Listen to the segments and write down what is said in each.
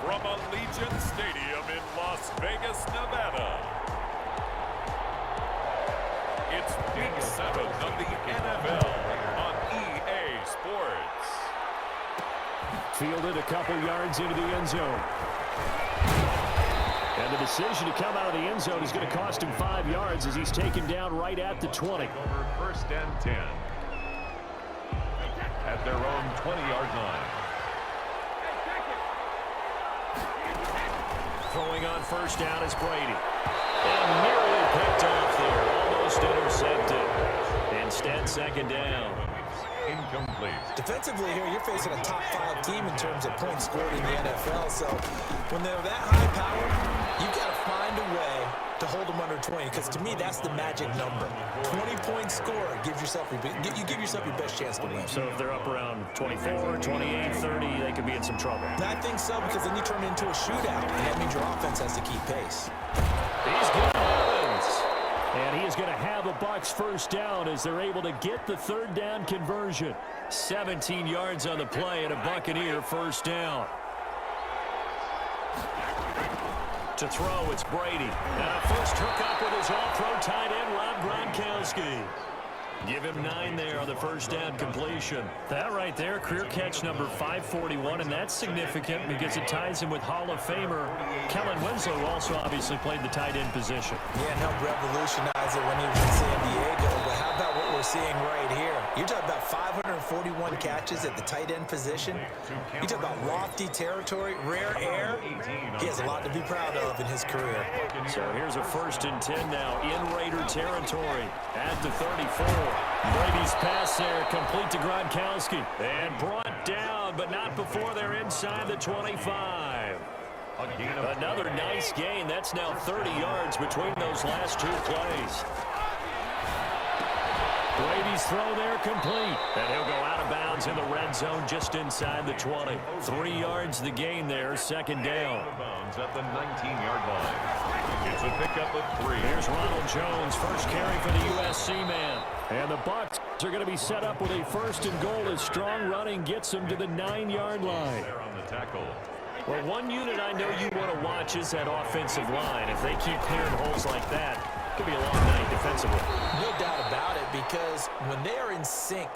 from Allegiant Stadium in Las Vegas, Nevada. It's Week 7 of the NFL on EA Sports. Fielded a couple yards into the end zone. And the decision to come out of the end zone is going to cost him 5 yards as he's taken down right at the 20. Over 1st and 10. At their own 20-yard line. Throwing on 1st down is Brady. And nearly picked off there. Almost intercepted. Instead, 2nd down. Incomplete. Defensively here, you're facing a top 5 team in terms of points scored in the NFL. So when they're that high powered, you've got to find a way to hold them under 20, because to me that's the magic number. 20-point score gives yourself you give yourself your best chance to win. So if they're up around 24, 28, 30, they could be in some trouble. I think so, because then you turn it into a shootout, and that means your offense has to keep pace. He's got Evans. And he is going to have a Bucs 1st down as they're able to get the 3rd down conversion. 17 yards on the play and a Buccaneer 1st down. To throw, it's Brady. And a first hookup with his all-pro tight end, Rob Gronkowski. Give him 9 there on the 1st down completion. That right there, career catch number 541, and that's significant because it ties him with Hall of Famer Kellen Winslow, who also obviously played the tight end position. Yeah, and helped revolutionize it when he was in San Diego. But how about what we're seeing right here? You're talking about 541 catches at the tight end position. You talk about lofty territory, rare air. He has a lot to be proud of in his career. So here's a 1st and 10 now in Raider territory at the 34. Brady's pass there, complete to Gronkowski. And brought down, but not before they're inside the 25. Another nice gain. That's now 30 yards between those last 2 plays. Brady's throw there complete. And he'll go out of bounds in the red zone just inside the 20. 3 yards the gain there, 2nd down. Out of bounds at the 19-yard line. It's a pickup of 3. Here's Ronald Jones, first carry for the USC man. And the Bucs are going to be set up with a 1st and goal as strong running gets them to the 9-yard line. There on the tackle. Well, one unit I know you want to watch is that offensive line. If they keep clearing holes like that, it could be a long night defensively. No doubt about it, because when they are in sync,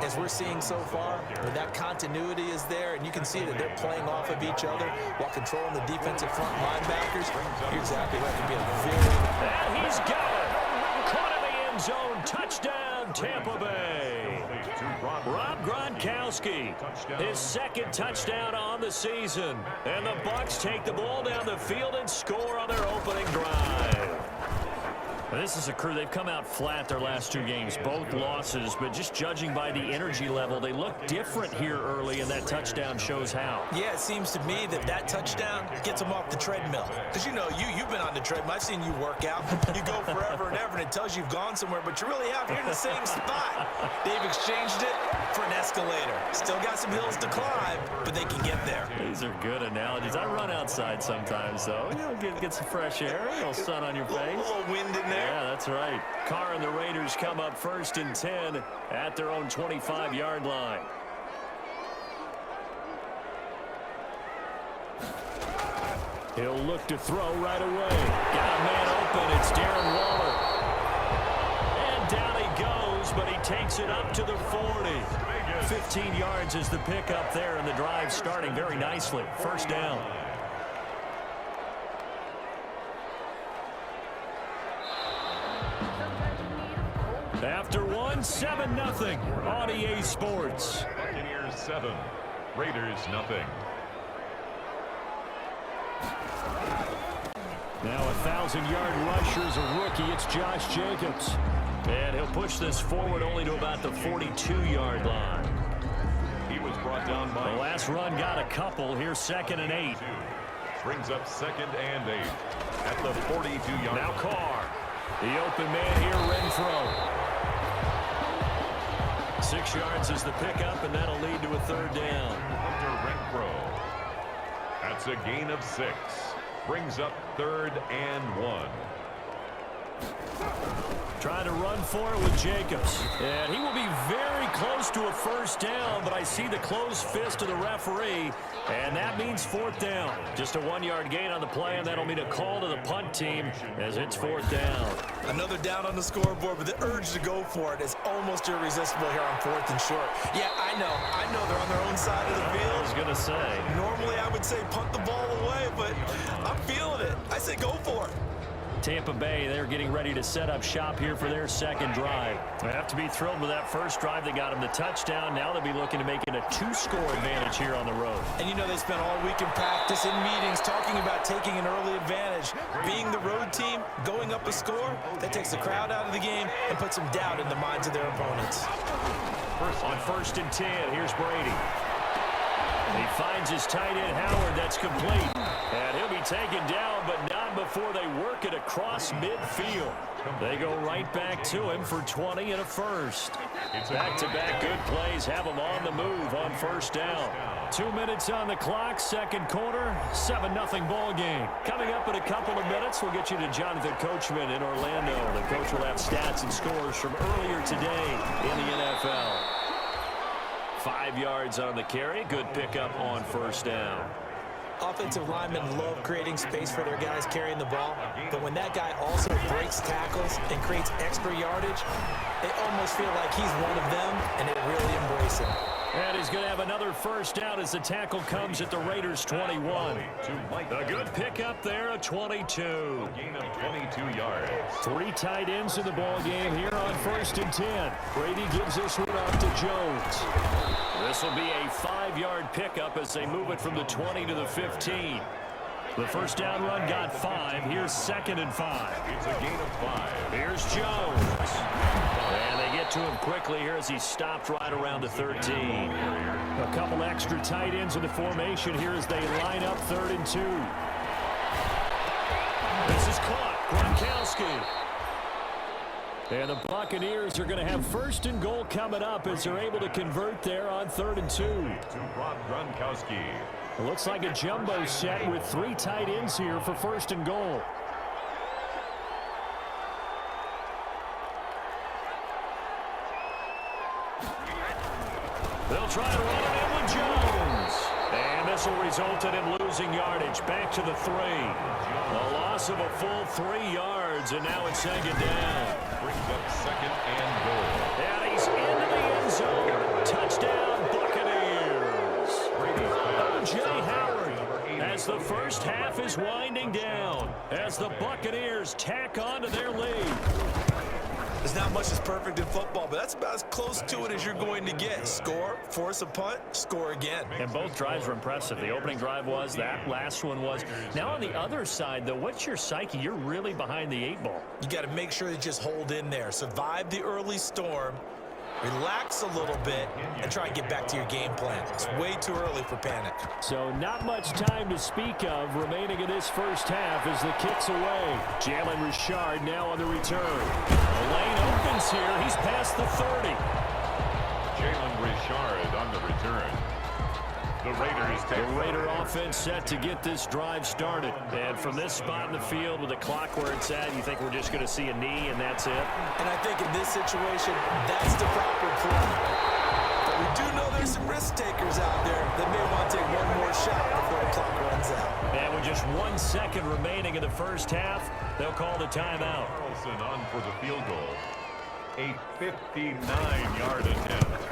as we're seeing so far, when that continuity is there, and you can see that they're playing off of each other while controlling the defensive front linebackers, you're exactly right. It could be a very... And he's got it. Caught in the end zone. Touchdown, Tampa Bay. Rob Gronkowski, his 2nd touchdown on the season. And the Bucs take the ball down the field and score on their opening drive. This is a crew. They've come out flat their last 2 games, both losses, but just judging by the energy level, they look different here early, and that touchdown shows how. Yeah, it seems to me that touchdown gets them off the treadmill. Because, you know, you've been on the treadmill. I've seen you work out. You go forever and ever, and it tells you you've gone somewhere, but you really have. You're in the same spot. They've exchanged it for an escalator. Still got some hills to climb, but they can get there. These are good analogies. I run outside sometimes, though. You know, get some fresh air, a little sun on your face. A little wind in there. Yeah, that's right. Carr and the Raiders come up 1st and 10 at their own 25-yard line. He'll look to throw right away. Got a man open. It's Darren Waller. And down he goes, but he takes it up to the 40. 15 yards is the pickup there, and the drive starting very nicely. 1st down. After 7-0 on EA Sports. Buccaneers 7, Raiders 0. Now a 1,000-yard rusher is a rookie. It's Josh Jacobs. And he'll push this forward only to about the 42-yard line. He was brought down by... The last run got a couple. Here's 2nd and 8. Brings up 2nd and 8 at the 42-yard line. Now Carr. The open man here, Renfro. 6 yards is the pickup, and that'll lead to a 3rd down. Hunter Renfro. That's a gain of 6. Brings up 3rd and 1. Trying to run for it with Jacobs. And he will be very close to a first down, but I see the closed fist of the referee, and that means fourth down. Just a 1-yard gain on the play, and that'll mean a call to the punt team as it's fourth down. Another down on the scoreboard, but the urge to go for it is almost irresistible here on fourth and short. Yeah, I know they're on their own side of the field. I was going to say. Normally I would say punt the ball away, but I'm feeling it. I say go for it. Tampa Bay, they're getting ready to set up shop here for their second drive. They have to be thrilled with that first drive. They got them the touchdown. Now they'll be looking to make it a 2-score advantage here on the road. And you know they spent all week in practice, in meetings, talking about taking an early advantage. Being the road team, going up a score, that takes the crowd out of the game and puts some doubt in the minds of their opponents. On first and 10, here's Brady. He finds his tight end, Howard. That's complete. And he'll be taken down, but not before they work it across midfield. They go right back to him for 20 and a first. Back-to-back good plays have him on the move on first down. 2 minutes on the clock, second quarter, 7-0 ball game. Coming up in a couple of minutes, we'll get you to Jonathan Coachman in Orlando. The coach will have stats and scores from earlier today in the NFL. 5 yards on the carry. Good pickup on first down. Offensive linemen love creating space for their guys carrying the ball, but when that guy also breaks tackles and creates extra yardage, they almost feel like he's one of them, and they really embrace him. And he's going to have another first down as the tackle comes at the Raiders' 21. A good pickup there, a 22. Gain of 22 yards. 3 tight ends in the ball game here on first and 10. Brady gives this one off to Jones. This will be a 5-yard pickup as they move it from the 20 to the 15. The first down run got 5. Here's second and 5. It's a gain of 5. Here's Jones. And they get to him quickly here as he stopped right around the 13. A couple extra tight ends in the formation here as they line up 3rd and 2. This is caught. Gronkowski. And the Buccaneers are going to have first and goal coming up as they're able to convert there on 3rd and 2. To Rob Gronkowski. It looks like a jumbo set with 3 tight ends here for first and goal. They'll try to run it in with Jones. And this will result in him losing yardage. Back to the 3. A loss of a full 3 yards, and now it's second down. Brings up second and goal. And he's into the end zone. Touchdown, Buccaneers. O.J. Howard as the first half is winding down as the Buccaneers tack on to their lead. There's not much that's perfect in football, but that's about as close to it as you're going to get. Score, force a punt, score again. And both drives were impressive. The opening drive was, that last one was. Now on the other side, though, what's your psyche? You're really behind the 8 ball. You got to make sure you just hold in there. Survive the early storm, relax a little bit, and try and get back to your game plan. It's way too early for panic. So not much time to speak of remaining in this first half as the kick's away. Jalen Richard now on the return. The lane opens here. He's past the 30. Jalen Richard on the return. The Raiders take The Raider offense set to get this drive started. And from this spot in the field with the clock where it's at, you think we're just going to see a knee and that's it? And I think in this situation, that's the proper play. But we do know there's some risk takers out there that may want to take one more shot before the clock runs out. And with just 1 second remaining in the first half, they'll call the timeout. Carlson on for the field goal. A 59-yard attempt.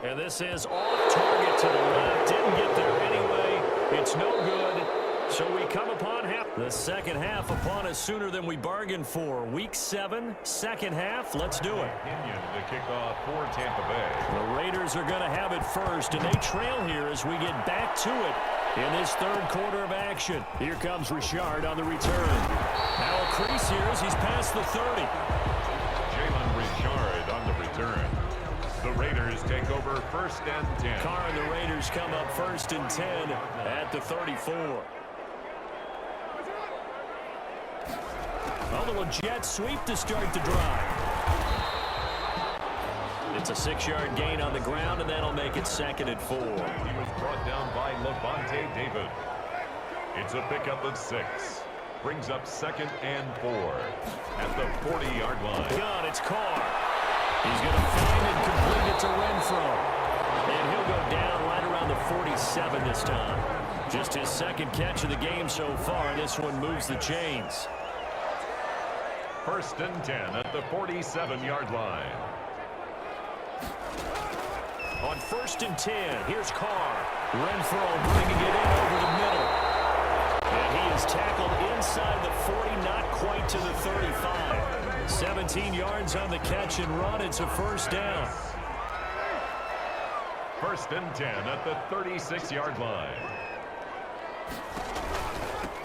And this is off target to the left. Didn't get there anyway. It's no good. So we come upon the second half upon us sooner than we bargained for. Week 7, second half. Let's do it. Kenyon to kick off for Tampa Bay. The Raiders are going to have it first, and they trail here as we get back to it in this third quarter of action. Here comes Richard on the return. Now a crease here as he's past the 30. Jalen Richard on the return. The Raiders take over first and 10. Carr and the Raiders come up first and 10 at the 34. A little jet sweep to start the drive. It's a 6-yard gain on the ground, and that'll make it second and 4. He was brought down by Levante David. It's a pickup of 6. Brings up 2nd and 4 at the 40-yard line. Gun, it's Carr. He's going to find and complete it to Renfro. And he'll go down right around the 47 this time. Just his 2nd catch of the game so far. This one moves the chains. 1st and 10 at the 47-yard line. On 1st and 10, here's Carr. Renfro bringing it in over the middle. And he is tackled inside the 40, not quite to the 35. 17 yards on the catch and run. It's a 1st down. 1st and 10 at the 36-yard line.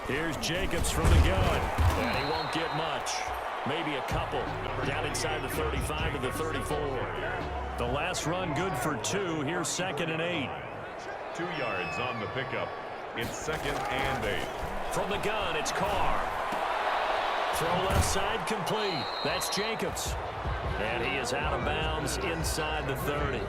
Here's Jacobs from the gun. And he won't get much. Maybe a couple. Down inside the 35 to the 34. The last run good for 2. Here's 2nd and 8. 2 yards on the pickup. It's 2nd and 8. From the gun, it's Carr. Throw left side complete. That's Jacobs. And he is out of bounds inside the 30.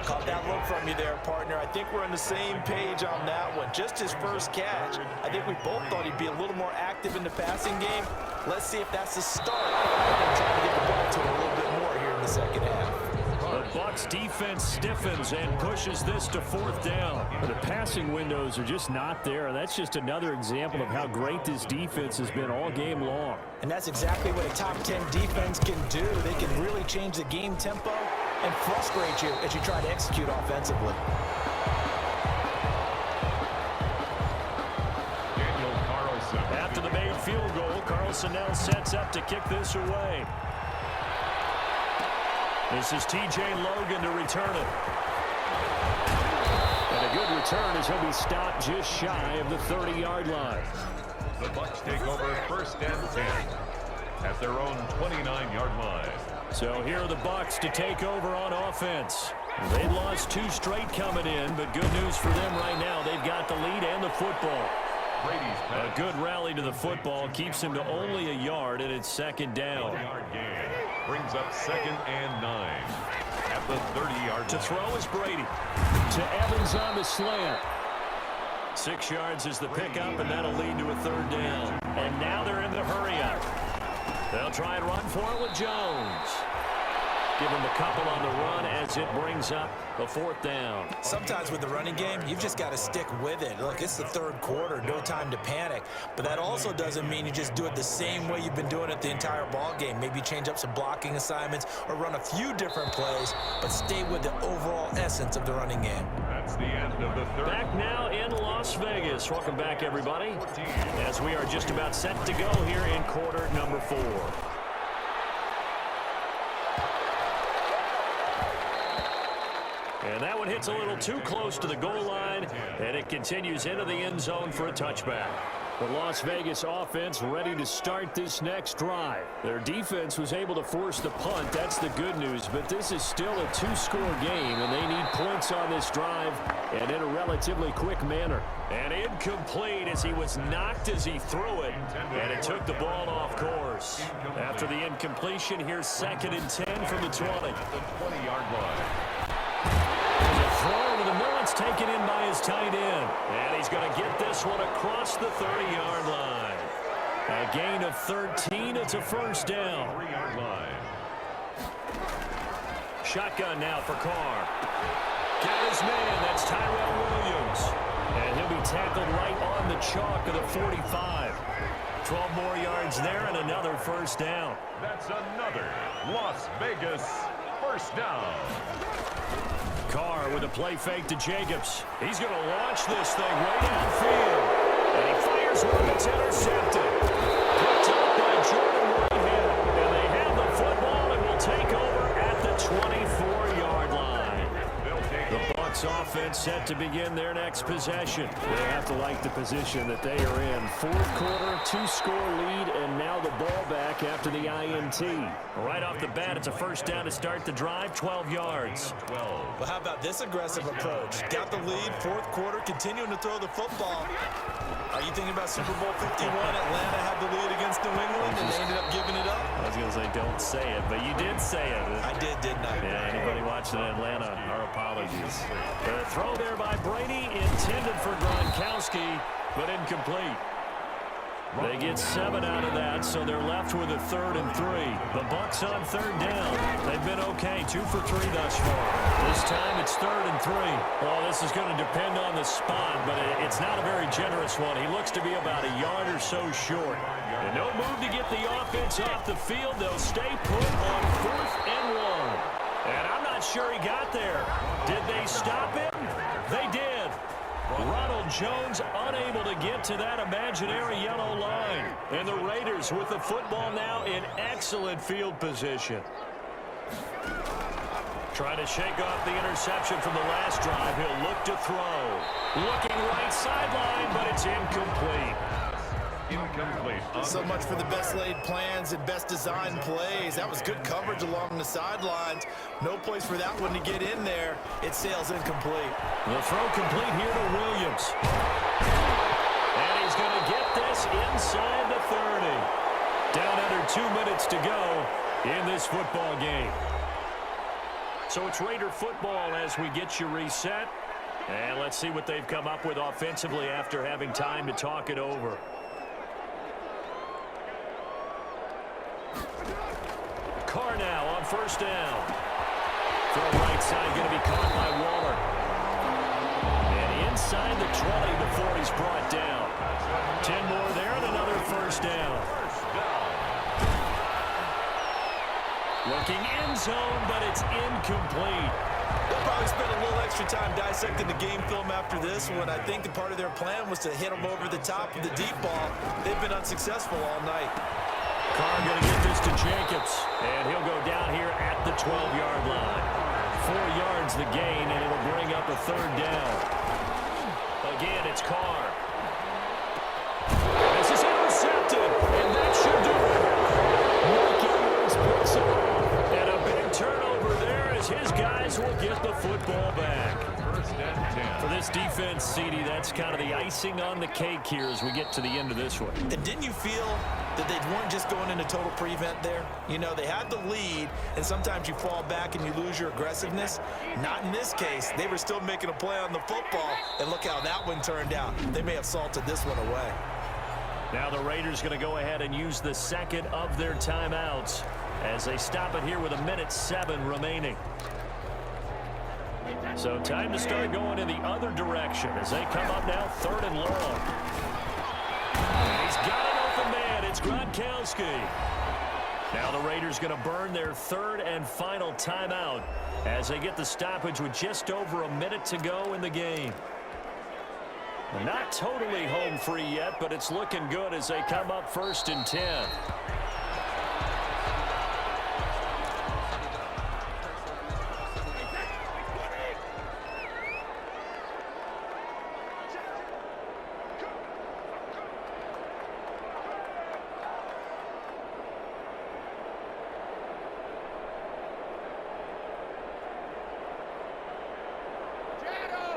Caught that look from you there, partner. I think we're on the same page on that one. Just his first catch. I think we both thought he'd be a little more active in the passing game. Let's see if that's the start. I'm trying to get the ball to him a little bit more here in the 2nd half. The Bucs defense stiffens and pushes this to 4th down. The passing windows are just not there. That's just another example of how great this defense has been all game long. And that's exactly what a top 10 defense can do. They can really change the game tempo and frustrate you as you try to execute offensively. Daniel Carlson. After the made field goal, Carlson now sets up to kick this away. This is T.J. Logan to return it. And a good return as he'll be stopped just shy of the 30-yard line. The Bucs take over 1st and 10 at their own 29-yard line. So here are the Bucs to take over on offense. They lost 2 straight coming in, but good news for them right now. They've got the lead and the football. Brady's A good rally to the football keeps him to only a yard, and it's 2nd down. 40-yard gain. Brings up 2nd and 9 at the 30-yard line. To throw is Brady. To Evans on the slant. 6 yards is the pickup, and that'll lead to a 3rd down. And now they're in the hurry-up. They'll try and run for it with Jones. Give him a couple on the run as it brings up a 4th down. Sometimes with the running game, you've just got to stick with it. Look, it's the 3rd quarter, no time to panic. But that also doesn't mean you just do it the same way you've been doing it the entire ball game. Maybe change up some blocking assignments or run a few different plays, but stay with the overall essence of the running game. That's the end of the 3rd. Back now in Las Vegas. Welcome back, everybody, as we are just about set to go here in quarter number 4. And that one hits a little too close to the goal line, and it continues into the end zone for a touchback. The Las Vegas offense ready to start this next drive. Their defense was able to force the punt. That's the good news, but this is still a 2-score game, and they need points on this drive and in a relatively quick manner. And incomplete as he was knocked as he threw it, and it took the ball off course. After the incompletion, here's 2nd and 10 from the 20. At the 20-yard line. Throw over the middle, it's taken in by his tight end. And he's going to get this one across the 30-yard line. A gain of 13, it's a 1st down. 3-yard line. Shotgun now for Carr. Got his man, that's Tyrell Williams. And he'll be tackled right on the chalk of the 45. 12 more yards there and another 1st down. That's another Las Vegas 1st down. Carr with a play fake to Jacobs. He's going to launch this thing way downfield. And he fires one that's intercepted. Picked up by Jordan Whitehead. And they have the football and will take over at the 24-yard line. The Bucs offense set to begin their next possession. They have to like the position that they are in. 4th quarter, 2-score lead, and now the ball back after the INT. Right off the bat, it's a 1st down to start the drive, 12 yards. Well, how about this aggressive approach? Got the lead, 4th quarter, continuing to throw the football. Are you thinking about Super Bowl 51? Atlanta had the lead against New England, and they ended up giving it up? I was going to say, don't say it, but you did say it. I did, didn't I? Yeah, anybody watching Atlanta, our apologies. The throw there by Brady, intended for Gronkowski, but incomplete. They get 7 out of that, so they're left with a 3rd and 3. The Bucs on 3rd down. They've been okay, 2 for 3 thus far. This time it's 3rd and 3. Well, this is going to depend on the spot, but it's not a very generous one. He looks to be about a yard or so short. And no move to get the offense off the field. They'll stay put on 4th and 1. And I'm not sure he got there. Did they stop him? They did. Ronald Jones unable to get to that imaginary yellow line. And the Raiders with the football now in excellent field position. Trying to shake off the interception from the last drive. He'll look to throw. Looking right sideline, but it's incomplete. Incomplete. So much for the best laid plans and best designed plays. That was good coverage along the sidelines. No place for that one to get in there. It sails incomplete. The throw complete here to Williams. And he's going to get this inside the 30. Down under 2 minutes to go in this football game. So it's Raider football as we get you reset. And let's see what they've come up with offensively after having time to talk it over. Carr now on 1st down. Throw right side going to be caught by Waller. And inside the 20 before he's brought down. 10 more there and another 1st down. Looking end zone, but it's incomplete. They'll probably spend a little extra time dissecting the game film after this one. I think the part of their plan was to hit them over the top of the deep ball. They've been unsuccessful all night. Carr going to get this to Jacobs, and he'll go down here at the 12-yard line. 4 yards the gain, and it'll bring up a 3rd down. Again, it's Carr. This is intercepted, and that should do it. Mike Evans picks it up, and a big turnover there as his guys will get the football back. 1st and 10. For this defense, CD, that's kind of the icing on the cake here as we get to the end of this one. And didn't you feel that they weren't just going into total prevent there? You know, they had the lead, and sometimes you fall back and you lose your aggressiveness. Not in this case. They were still making a play on the football, and look how that one turned out. They may have salted this one away. Now the Raiders going to go ahead and use the 2nd of their timeouts as they stop it here with 1:07 remaining. So time to start going in the other direction as they come up now 3rd and long. And he's got an open man. It's Gronkowski. Now the Raiders going to burn their 3rd and final timeout as they get the stoppage with just over 1 minute to go in the game. Not totally home free yet, but it's looking good as they come up 1st and 10.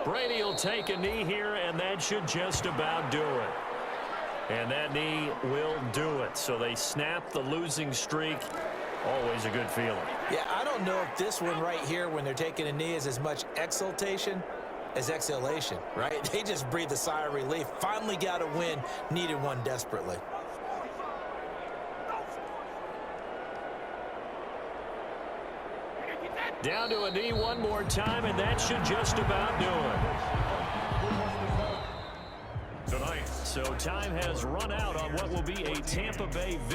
Brady will take a knee here, and that should just about do it. And that knee will do it. So they snap the losing streak. Always a good feeling. Yeah, I don't know if this one right here when they're taking a knee is as much exultation as exhalation, right? They just breathe a sigh of relief. Finally got a win. Needed one desperately. Down to a knee one more time, and that should just about do it. Tonight. So time has run out on what will be a Tampa Bay victory.